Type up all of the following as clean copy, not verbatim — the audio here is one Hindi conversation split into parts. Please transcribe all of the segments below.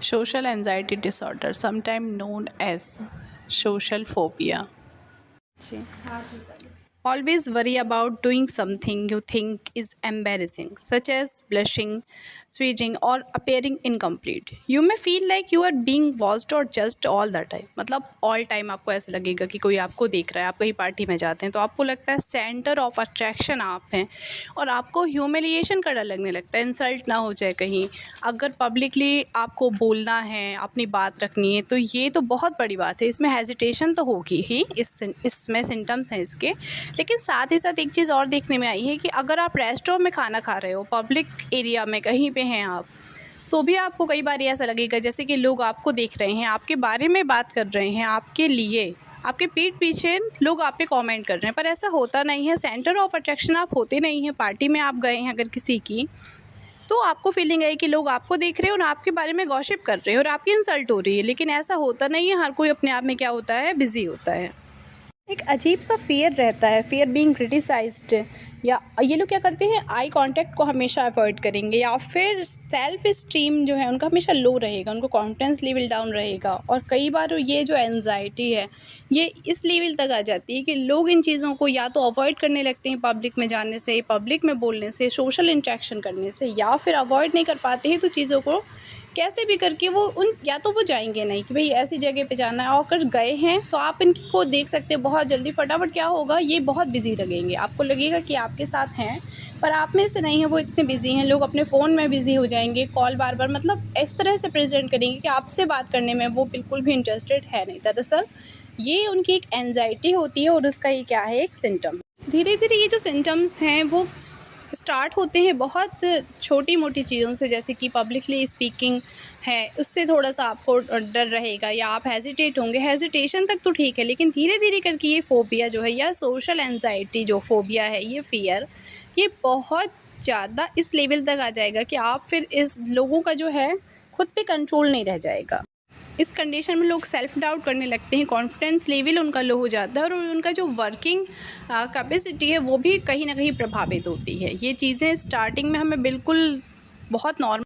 Social anxiety disorder, sometimes known as social phobia. Always worry about doing something you think is embarrassing, such as blushing, sweating, or appearing incomplete. You may feel like you are being watched or judged all the time. मतलब all time आपको ऐसा लगेगा कि कोई आपको देख रहा है। आप कहीं पार्टी में जाते हैं तो आपको लगता है सेंटर ऑफ अट्रैक्शन आप हैं और आपको ह्यूमिलिएशन का डर लगने लगता है, इंसल्ट ना हो जाए कहीं। अगर पब्लिकली आपको बोलना है, अपनी बात रखनी है, तो ये तो बहुत बड़ी बात है। इसमें हेजिटेशन तो होगी ही, इसमें सिम्टम्स हैं इसके। लेकिन साथ ही साथ एक चीज़ और देखने में आई है कि अगर आप रेस्टोरेंट में खाना खा रहे हो, पब्लिक एरिया में कहीं पे हैं आप, तो भी आपको कई बार ऐसा लगेगा जैसे कि लोग आपको देख रहे हैं, आपके बारे में बात कर रहे हैं, आपके लिए, आपके पीठ पीछे लोग आप पे कमेंट कर रहे हैं, पर ऐसा होता नहीं है। सेंटर ऑफ अट्रैक्शन आप होते नहीं हैं। पार्टी में आप गए हैं अगर किसी की, तो आपको फीलिंग है कि लोग आपको देख रहे हैं और आपके बारे में गॉसिप कर रहे हैं और आपकी इंसल्ट हो रही है, लेकिन ऐसा होता नहीं है। हर कोई अपने आप में क्या होता है, बिजी होता है। एक अजीब सा फ़ियर रहता है, फ़ियर बीइंग क्रिटिसाइज्ड। या ये लोग क्या करते हैं, आई कांटेक्ट को हमेशा अवॉइड करेंगे, या फिर सेल्फ इस्टीम जो है उनका हमेशा लो रहेगा, उनको कॉन्फिडेंस लेवल डाउन रहेगा। और कई बार ये जो एंजाइटी है ये इस लेवल तक आ जाती है कि लोग इन चीज़ों को या तो अवॉइड करने लगते हैं पब्लिक में जाने से, पब्लिक में बोलने से, सोशल इंटरेक्शन करने से, या फिर अवॉइड नहीं कर पाते हैं तो चीज़ों को कैसे भी करके वो या तो वो जाएंगे नहीं कि भाई ऐसी जगह पे जाना है, और अगर गए हैं तो आप इनकी को देख सकते हैं बहुत जल्दी फटाफट क्या होगा, ये बहुत बिजी लगेंगे। आपको लगेगा कि आपके साथ हैं पर आप में से नहीं है, वो इतने बिजी हैं। लोग अपने फ़ोन में बिजी हो जाएंगे, कॉल बार बार, मतलब इस तरह से प्रेजेंट करेंगे कि आपसे बात करने में वो बिल्कुल भी इंटरेस्टेड है नहीं। दरअसल ये उनकी एक एंजाइटी होती है और उसका ये क्या है, एक सिम्टम। धीरे धीरे ये जो सिम्टम्स हैं वो स्टार्ट होते हैं बहुत छोटी मोटी चीज़ों से, जैसे कि पब्लिकली स्पीकिंग है, उससे थोड़ा सा आपको डर रहेगा या आप हेजिटेट होंगे। हेजिटेशन तक तो ठीक है, लेकिन धीरे धीरे करके ये फ़ोबिया जो है, या सोशल एंजाइटी जो फ़ोबिया है, ये फ़ियर, ये बहुत ज़्यादा इस लेवल तक आ जाएगा कि आप फिर इस लोगों का जो है खुद पे कंट्रोल नहीं रह जाएगा। इस कंडीशन में लोग सेल्फ डाउट करने लगते हैं, कॉन्फिडेंस लेवल उनका लो हो जाता है और उनका जो वर्किंग कैपेसिटी है वो भी कहीं ना कहीं प्रभावित होती है। ये चीज़ें स्टार्टिंग में हमें बिल्कुल बहुत नॉर्मल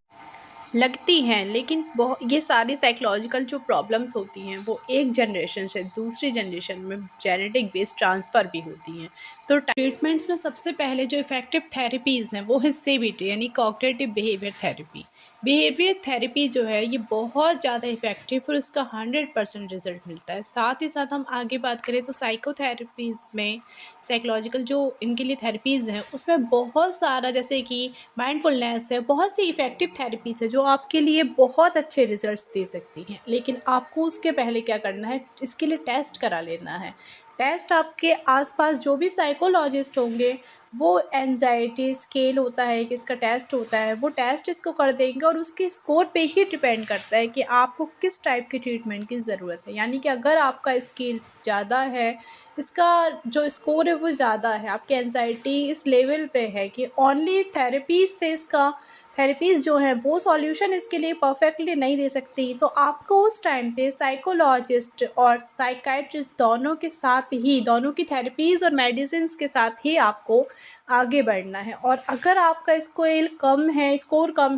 लगती हैं, लेकिन ये सारी साइकोलॉजिकल जो प्रॉब्लम्स होती हैं वो एक जनरेशन से दूसरी जनरेशन में जेनेटिक बेस्ड ट्रांसफ़र भी होती हैं। तो ट्रीटमेंट्स में सबसे पहले जो इफ़ेक्टिव थेरेपीज़ हैं वो है CBT, यानी cognitive behaviour therapy. Behaviour therapy जो है ये बहुत ज़्यादा इफ़ेक्टिव और उसका 100% रिज़ल्ट मिलता है। साथ ही साथ हम आगे बात करें तो साइकोथेरेपीज़ में, साइकोलॉजिकल जो इनके लिए थेरेपीज़ हैं उसमें बहुत सारा, जैसे कि माइंडफुलनेस है, बहुत सी इफ़ेक्टिव थेरेपीज़ है जो आपके लिए बहुत अच्छे रिज़ल्ट्स दे सकती हैं। लेकिन आपको उसके पहले क्या करना है, इसके लिए टेस्ट करा लेना है। टेस्ट आपके आसपास जो भी साइकोलॉजिस्ट होंगे वो एंजाइटी स्केल होता है कि इसका टेस्ट होता है, वो टेस्ट इसको कर देंगे और उसके स्कोर पे ही डिपेंड करता है कि आपको किस टाइप की ट्रीटमेंट की ज़रूरत है। यानी कि अगर आपका स्केल ज़्यादा है, इसका जो स्कोर है वो ज़्यादा है, आपकी एंजाइटी इस लेवल पे है कि ओनली थेरेपीज़ से इसका, थेरेपीज़ जो हैं वो सॉल्यूशन इसके लिए परफेक्टली नहीं दे सकती, तो आपको उस टाइम पे साइकोलॉजिस्ट और साइकाइट्रिस्ट दोनों के साथ ही, दोनों की थेरेपीज़ और मेडिसिन्स के साथ ही आपको आगे बढ़ना है। और अगर आपका स्कोर कम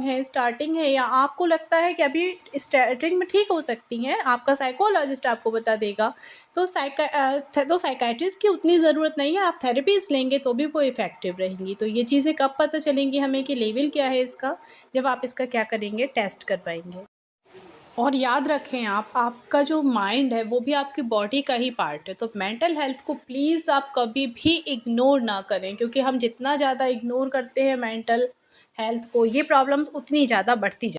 है, स्टार्टिंग है, या आपको लगता है कि अभी स्टार्टिंग में ठीक हो सकती हैं, आपका साइकोलॉजिस्ट आपको बता देगा, तो साइकाइट्रिस्ट की उतनी ज़रूरत नहीं है, आप थेरेपीज़ लेंगे तो भी वो इफ़ेक्टिव रहेंगी। तो ये चीज़ें कब पता चलेंगी हमें कि लेवल क्या है इसका, जब आप इसका क्या करेंगे, टेस्ट कर पाएंगे। और याद रखें आप, आपका जो माइंड है वो भी आपकी बॉडी का ही पार्ट है, तो मेंटल हेल्थ को प्लीज़ आप कभी भी इग्नोर ना करें, क्योंकि हम जितना ज़्यादा इग्नोर करते हैं मेंटल हेल्थ को, ये प्रॉब्लम्स उतनी ज़्यादा बढ़ती